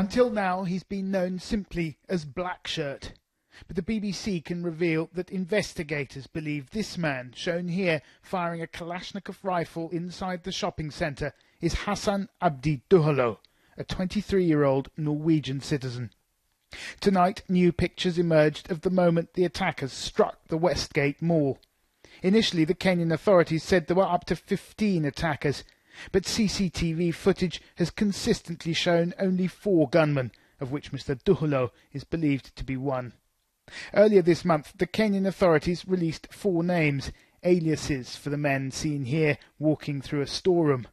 Until now, he's been known simply as Black Shirt. But the BBC can reveal that investigators believe this man, shown here firing a Kalashnikov rifle inside the shopping centre, is Hassan Abdi Duhalo, a 23-year-old Norwegian citizen. Tonight, new pictures emerged of the moment the attackers struck the Westgate mall. Initially, the Kenyan authorities said there were up to 15 attackers, but CCTV footage has consistently shown only 4 gunmen, of which Mr. Duhalo is believed to be one. Earlier this month, the Kenyan authorities released 4 names, aliases for the men seen here walking through a storeroom.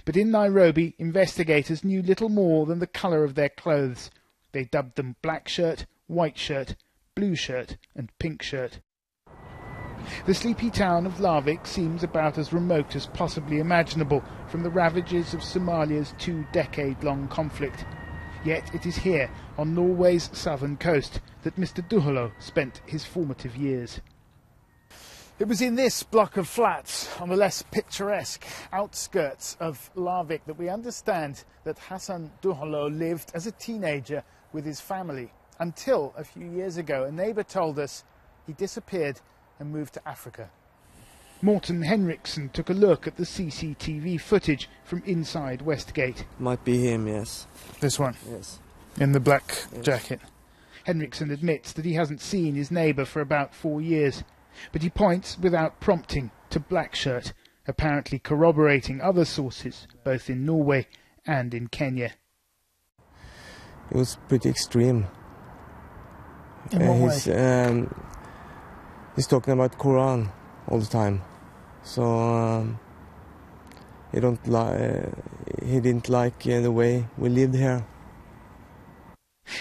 But in Nairobi, investigators knew little more than the colour of their clothes. They dubbed them Black Shirt, White Shirt, Blue Shirt and Pink Shirt. The sleepy town of Larvik seems about as remote as possibly imaginable from the ravages of Somalia's 2-decade-long conflict. Yet it is here, on Norway's southern coast, that Mr. Duhalo spent his formative years. It was in this block of flats, on the less picturesque outskirts of Larvik, that we understand that Hassan Duhalo lived as a teenager with his family, until a few years ago a neighbour told us he disappeared and moved to Africa. Morten Henriksen took a look at the CCTV footage from inside Westgate. Might be him, yes. This one? Yes. In the black jacket. Henriksen admits that he hasn't seen his neighbour for about 4 years, but he points without prompting to Black Shirt, apparently corroborating other sources, both in Norway and in Kenya. It was pretty extreme. In what way? He's talking about Quran all the time, so he didn't like the way we lived here.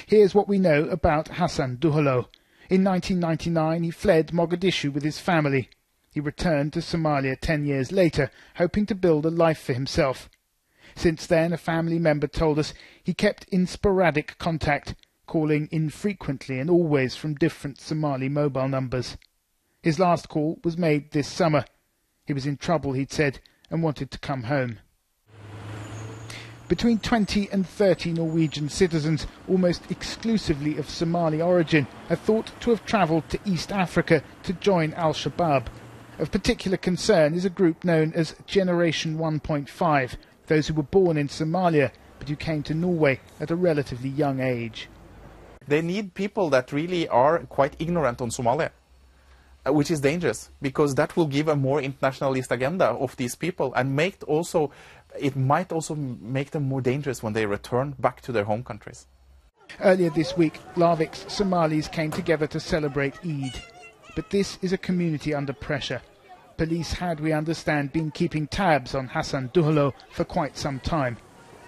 Here's what we know about Hassan Duhalo. In 1999, he fled Mogadishu with his family. He returned to Somalia 10 years later, hoping to build a life for himself. Since then, a family member told us he kept in sporadic contact, calling infrequently and always from different Somali mobile numbers. His last call was made this summer. He was in trouble, he'd said, and wanted to come home. Between 20 and 30 Norwegian citizens, almost exclusively of Somali origin, are thought to have travelled to East Africa to join al-Shabab. Of particular concern is a group known as Generation 1.5, those who were born in Somalia but who came to Norway at a relatively young age. They need people that really are quite ignorant on Somalia, which is dangerous, because that will give a more internationalist agenda of these people, and it might also make them more dangerous when they return back to their home countries. Earlier this week, Larvik's Somalis came together to celebrate Eid. But this is a community under pressure. Police had, we understand, been keeping tabs on Hassan Duhalo for quite some time.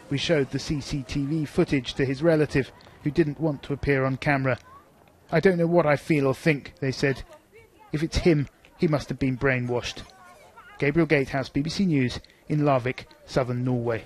We showed the CCTV footage to his relative, who didn't want to appear on camera. "I don't know what I feel or think," they said. "If it's him, he must have been brainwashed." Gabriel Gatehouse, BBC News, in Larvik, southern Norway.